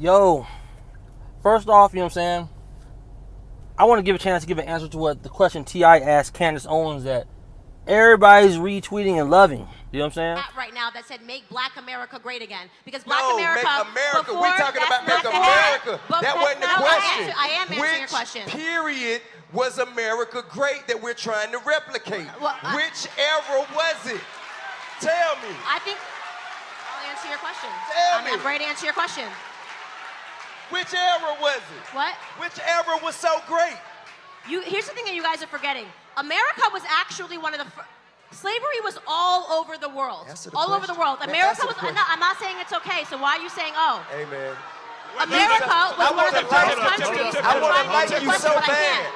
Yo, first off, you know what I'm saying? I want to give a chance to give an answer to what the question T.I. asked Candace Owens that everybody's retweeting and loving. You know what I'm saying? Right now that said make Black America great again. Because Black America, make America. Before, we're talking about make America. That wasn't the question. I am answering your question. Which period was America great that we're trying to replicate? Well, which era was it? Tell me. I think I'll answer your question. Tell me. I'm ready to answer your question. Which era was it? What? Which era was so great? Here's the thing that you guys are forgetting. America was actually one of the slavery was all over the world. All over the world. America was. I'm not saying it's okay. So why are you saying oh? Amen. America was one of the first countries. I want to like you so bad.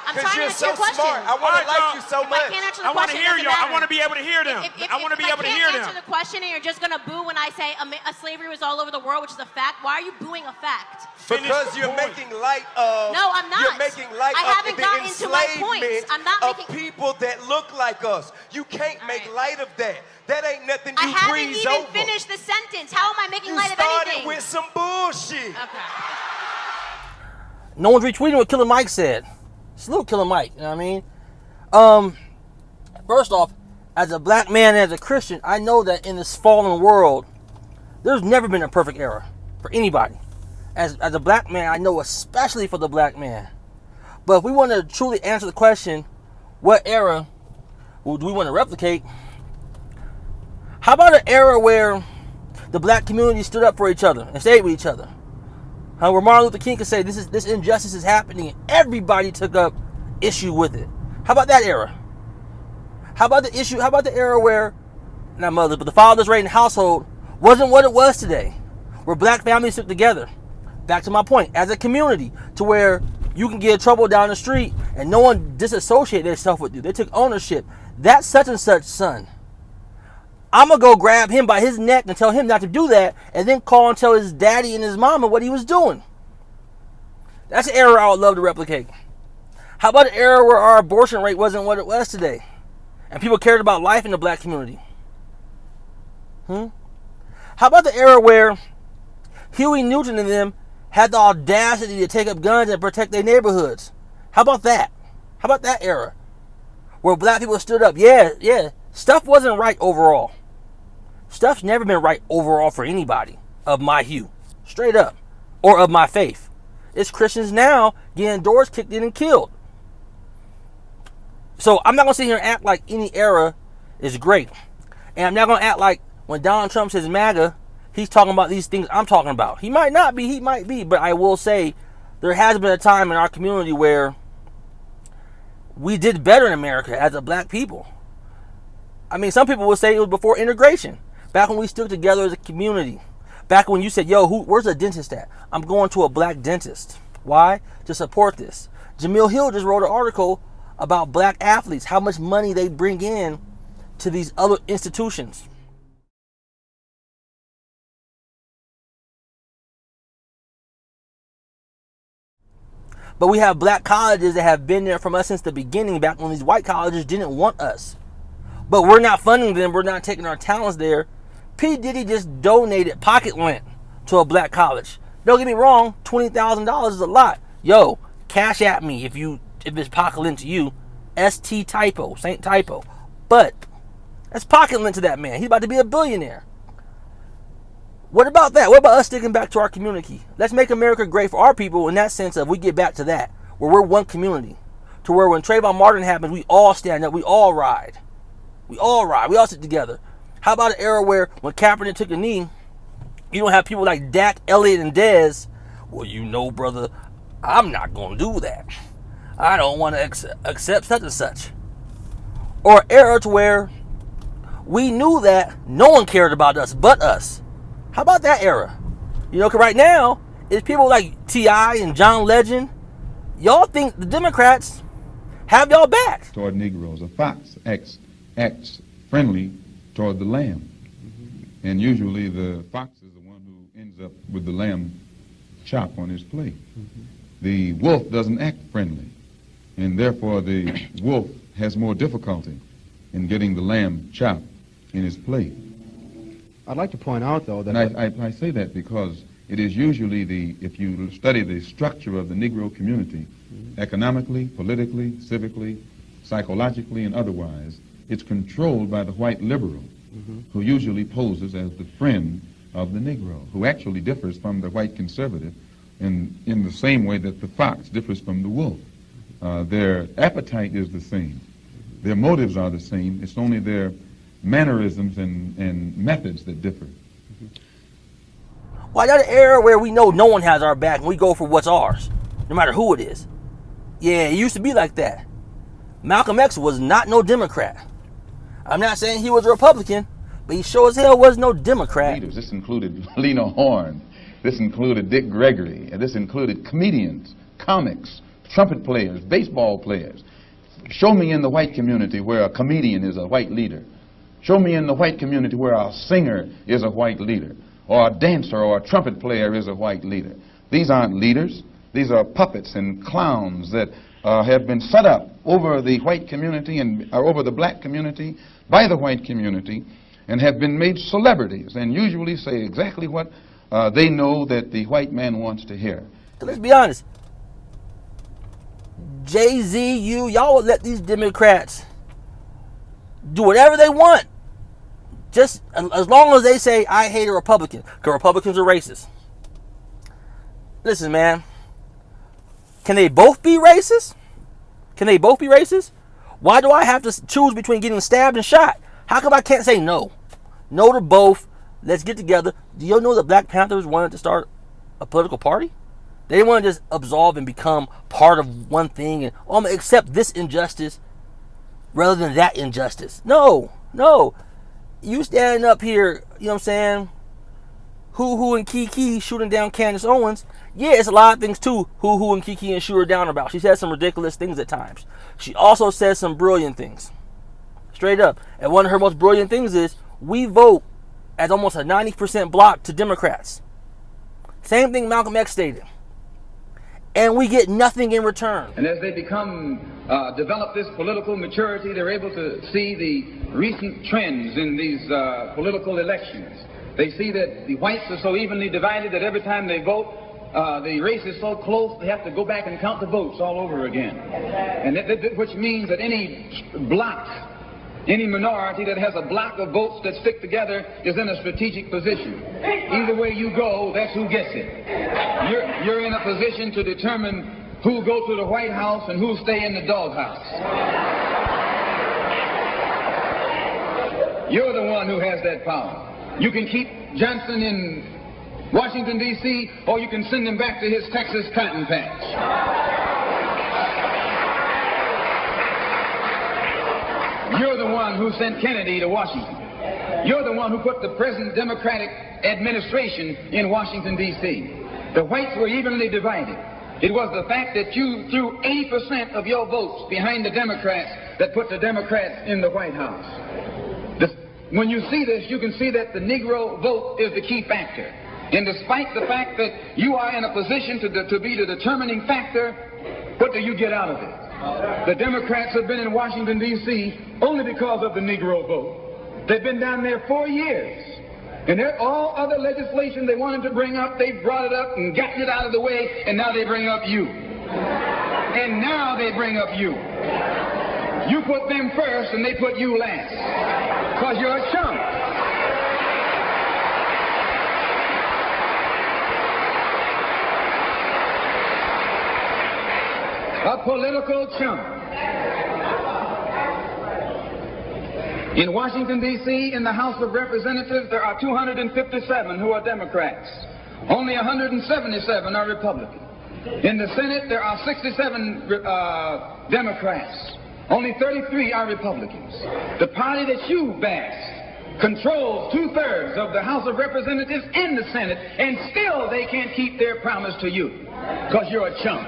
Because you're so smart. I want to like you so much. I can't answer the I want to question. hear you. I want to be able to hear them. I want to be able to hear them. If I can't answer the question and you're just going to boo when I say slavery was all over the world, which is a fact, why are you booing a fact? Because you're making light of. No, I'm not. You're making light of the enslavement of people that look like us. You can't make light of that. That ain't nothing you breeze over. I haven't even finished the sentence. How am I making light of anything? You started with some bullshit. Okay. No one's retweeting what Killer Mike said. Salute Killer Mike, you know what I mean? First off, as a black man and as a Christian, I know that in this fallen world, there's never been a perfect era for anybody. As a black man, I know especially for the black man. But if we want to truly answer the question, what era do we want to replicate? How about an era where the black community stood up for each other and stayed with each other? Where Martin Luther King could say this injustice is happening and everybody took up issue with it. How about that era? How about the era where, not mothers, but the fathers raising household wasn't what it was today, where black families took together. Back to my point, as a community, to where you can get in trouble down the street and no one disassociated themselves with you. They took ownership. That's such and such son. I'm going to go grab him by his neck and tell him not to do that, and then call and tell his daddy and his mama what he was doing. That's an era I would love to replicate. How about an era where our abortion rate wasn't what it was today, and people cared about life in the black community? How about the era where Huey Newton and them had the audacity to take up guns and protect their neighborhoods? How about that? How about that era? Where black people stood up. Yeah. Stuff wasn't right overall. Stuff's never been right overall for anybody of my hue. Straight up. Or of my faith. It's Christians now getting doors kicked in and killed. So I'm not going to sit here and act like any era is great. And I'm not going to act like when Donald Trump says MAGA, he's talking about these things I'm talking about. He might not be, he might be. But I will say there has been a time in our community where we did better in America as a black people. I mean, some people will say it was before integration. Back when we stood together as a community. Back when you said, yo, where's the dentist at? I'm going to a black dentist. Why? To support this. Jamil Hill just wrote an article about black athletes, how much money they bring in to these other institutions. But we have black colleges that have been there from us since the beginning, back when these white colleges didn't want us. But we're not funding them. We're not taking our talents there. P. Diddy just donated pocket lint to a black college. Don't get me wrong, $20,000 is a lot. Yo, cash at me if it's pocket lint to you. ST typo, Saint typo. But that's pocket lint to that man. He's about to be a billionaire. What about that? What about us sticking back to our community? Let's make America great for our people in that sense of we get back to that, where we're one community. To where when Trayvon Martin happens, we all stand up, we all ride. We all ride. We all sit together. How about an era where when Kaepernick took a knee, you don't have people like Dak, Elliott, and Dez. Well, you know, brother, I'm not going to do that. I don't want to accept such and such. Or an era to where we knew that no one cared about us but us. How about that era? You know, because right now, it's people like T.I. and John Legend. Y'all think the Democrats have y'all back. Toward Negroes. A fox acts friendly toward the lamb. And usually the fox is the one who ends up with the lamb chop on his plate. The wolf doesn't act friendly. And therefore the wolf has more difficulty in getting the lamb chop in his plate. I'd like to point out, though, that... And I say that because it is usually if you study the structure of the Negro community, economically, politically, civically, psychologically, and otherwise, it's controlled by the white liberal, who usually poses as the friend of the Negro, who actually differs from the white conservative in the same way that the fox differs from the wolf. Their appetite is the same. Their motives are the same. It's only their mannerisms and methods that differ. Why that an era where we know no one has our back and we go for what's ours, no matter who it is? Yeah, it used to be like that. Malcolm X was not no Democrat. I'm not saying he was a Republican, but he sure as hell was no Democrat. Leaders. This included Lena Horne. This included Dick Gregory. And this included comedians, comics, trumpet players, baseball players. Show me in the white community where a comedian is a white leader. Show me in the white community where a singer is a white leader, or a dancer or a trumpet player is a white leader. These aren't leaders. These are puppets and clowns that have been set up over the white community and over the black community by the white community, and have been made celebrities and usually say exactly what they know that the white man wants to hear. So let's be honest. Jay-Z, y'all would let these Democrats do whatever they want. Just as long as they say, I hate a Republican, because Republicans are racist. Listen, man. Can they both be racist? Can they both be racist? Why do I have to choose between getting stabbed and shot? How come I can't say no? No to both. Let's get together. Do you know the Black Panthers wanted to start a political party? They didn't want to just absolve and become part of one thing and accept this injustice rather than that injustice. No. You standing up here, you know what I'm saying? Hoo and Kiki shooting down Candace Owens. Yeah, it's a lot of things too. Hoo and Kiki and shoot her down about. She says some ridiculous things at times. She also says some brilliant things. Straight up. And one of her most brilliant things is we vote as almost a 90% block to Democrats. Same thing Malcolm X stated. And we get nothing in return. And as they develop this political maturity, they're able to see the recent trends in these political elections. They see that the whites are so evenly divided that every time they vote, the race is so close, they have to go back and count the votes all over again. And which means that any block, any minority that has a block of votes that stick together is in a strategic position. Either way you go, that's who gets it. You're in a position to determine who'll go to the White House and who'll stay in the doghouse. You're the one who has that power. You can keep Johnson in Washington, D.C., or you can send him back to his Texas cotton patch. You're the one who sent Kennedy to Washington. You're the one who put the present Democratic administration in Washington, D.C. The whites were evenly divided. It was the fact that you threw 80% of your votes behind the Democrats that put the Democrats in the White House. When you see this, you can see that the Negro vote is the key factor. And despite the fact that you are in a position to be the determining factor, what do you get out of it? The Democrats have been in Washington, D.C. only because of the Negro vote. They've been down there 4 years. And all other legislation they wanted to bring up, they brought it up and gotten it out of the way, and now they bring up you. And now they bring up you. You put them first and they put you last. Because you're a chump. A political chump. In Washington, D.C., in the House of Representatives, there are 257 who are Democrats. Only 177 are Republican. In the Senate, there are 67 Democrats. Only 33 are Republicans. The party that you bash controls 2/3 of the House of Representatives and the Senate, and still they can't keep their promise to you, because you're a chump.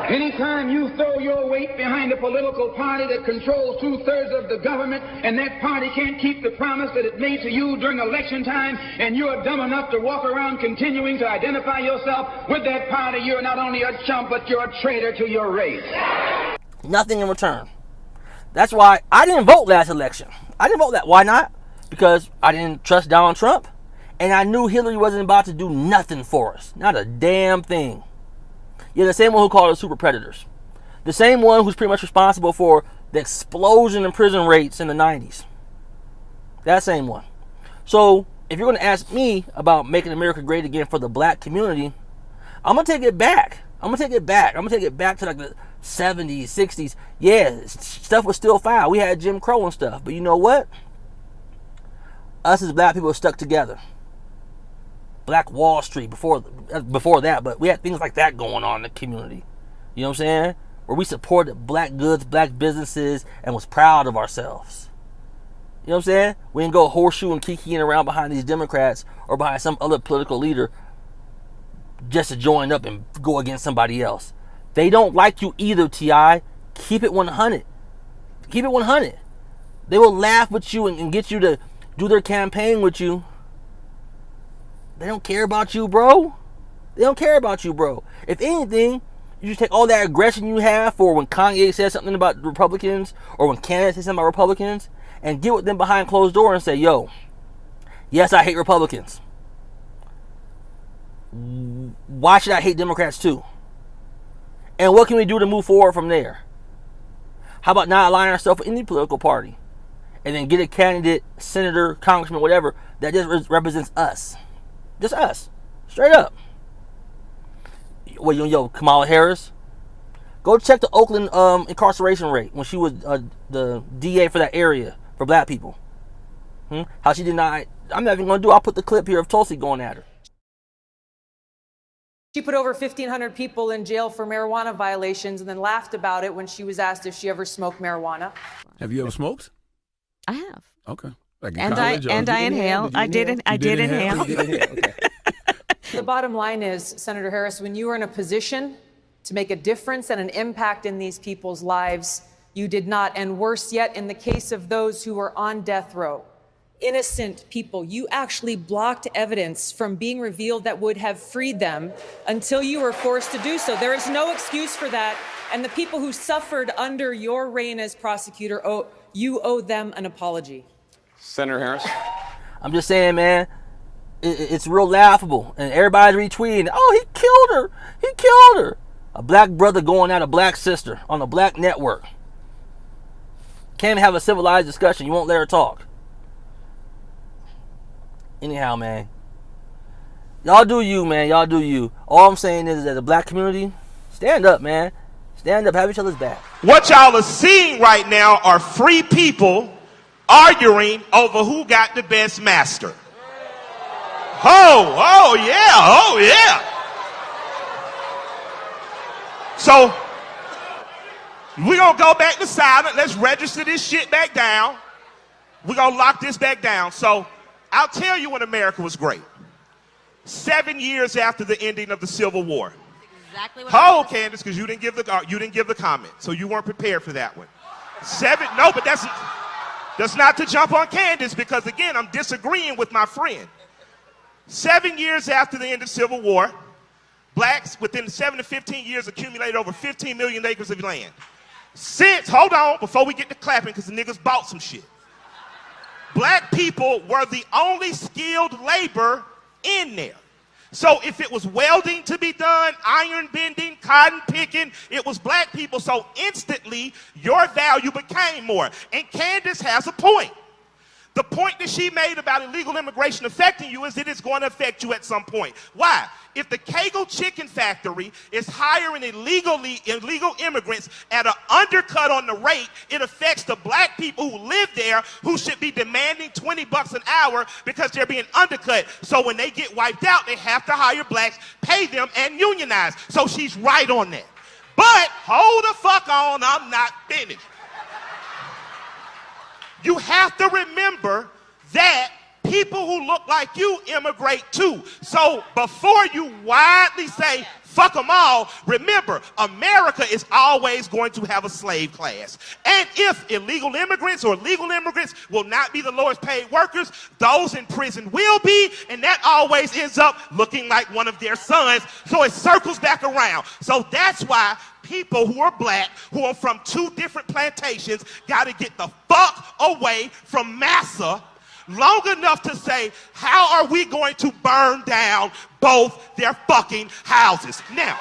Anytime you throw your weight behind a political party that controls 2/3 of the government, and that party can't keep the promise that it made to you during election time, and you're dumb enough to walk around continuing to identify yourself with that party, you're not only a chump, but you're a traitor to your race. Nothing in return. That's why I didn't vote last election. I didn't vote that. Why not? Because I didn't trust Donald Trump. And I knew Hillary wasn't about to do nothing for us. Not a damn thing. You're the same one who called us super predators. The same one who's pretty much responsible for the explosion in prison rates in the 90s. That same one. So, if you're going to ask me about making America great again for the black community, I'm going to take it back. I'm going to take it back to like the 70s, 60s. Yeah, stuff was still fine. We had Jim Crow and stuff. But you know what? Us as black people stuck together. Black Wall Street before that, but we had things like that going on in the community. You know what I'm saying? Where we supported black goods, black businesses, and was proud of ourselves. You know what I'm saying? We didn't go horseshoe and kikiing around behind these Democrats or behind some other political leader just to join up and go against somebody else. They don't like you either, T.I. Keep it 100. Keep it 100. They will laugh with you and get you to do their campaign with you. They don't care about you, bro. They don't care about you, bro. If anything, you just take all that aggression you have for when Kanye says something about Republicans or when Candace says something about Republicans and get with them behind closed door and say, yo, yes, I hate Republicans. Why should I hate Democrats too? And what can we do to move forward from there? How about not aligning ourselves with any political party and then get a candidate, senator, congressman, whatever, that just represents us? Just us. Straight up. Well, yo, Kamala Harris, go check the Oakland incarceration rate when she was the DA for that area for black people. How she denied. I'm not even going to do. I'll put the clip here of Tulsi going at her. She put over 1,500 people in jail for marijuana violations and then laughed about it when she was asked if she ever smoked marijuana. Have you ever smoked? I have. Okay. Like I inhaled. I did inhale. Okay. The bottom line is, Senator Harris, when you were in a position to make a difference and an impact in these people's lives, you did not. And worse yet, in the case of those who were on death row, innocent people, you actually blocked evidence from being revealed that would have freed them until you were forced to do so. There is no excuse for that. And the people who suffered under your reign as prosecutor, you owe them an apology. Senator Harris? I'm just saying, man, it's real laughable. And everybody's retweeting, oh, he killed her. He killed her. A black brother going at a black sister on a black network. Can't even have a civilized discussion. You won't let her talk. Anyhow, man, y'all do you, man. Y'all do you. All I'm saying is that the black community, stand up, man. Stand up, have each other's back. What y'all are seeing right now are free people arguing over who got the best master. Oh yeah. So, we're going to go back to silent. Let's register this shit back down. We're going to lock this back down. So, I'll tell you when America was great. 7 years after the ending of the Civil War. Exactly what Candace, because you didn't give the comment, so you weren't prepared for that one. No, but that's not to jump on Candace, because again, I'm disagreeing with my friend. 7 years after the end of the Civil War, blacks within 7 to 15 years accumulated over 15 million acres of land. Hold on, before we get to clapping, because the niggas bought some shit. Black people were the only skilled labor in there. So if it was welding to be done, iron bending, cotton picking, it was black people. So instantly, your value became more. And Candace has a point. The point that she made about illegal immigration affecting you is that it's going to affect you at some point. Why? If the Kegel Chicken Factory is hiring illegal immigrants at an undercut on the rate, it affects the black people who live there who should be demanding $20 an hour because they're being undercut. So when they get wiped out, they have to hire blacks, pay them, and unionize. So she's right on that. But hold the fuck on, I'm not finished. You have to remember that people who look like you immigrate too. So before you widely say, fuck them all, remember, America is always going to have a slave class. And if illegal immigrants or legal immigrants will not be the lowest paid workers, those in prison will be, and that always ends up looking like one of their sons. So it circles back around. So that's why people who are black, who are from 2 different plantations, got to get the fuck away from massa long enough to say, how are we going to burn down both their fucking houses? Now,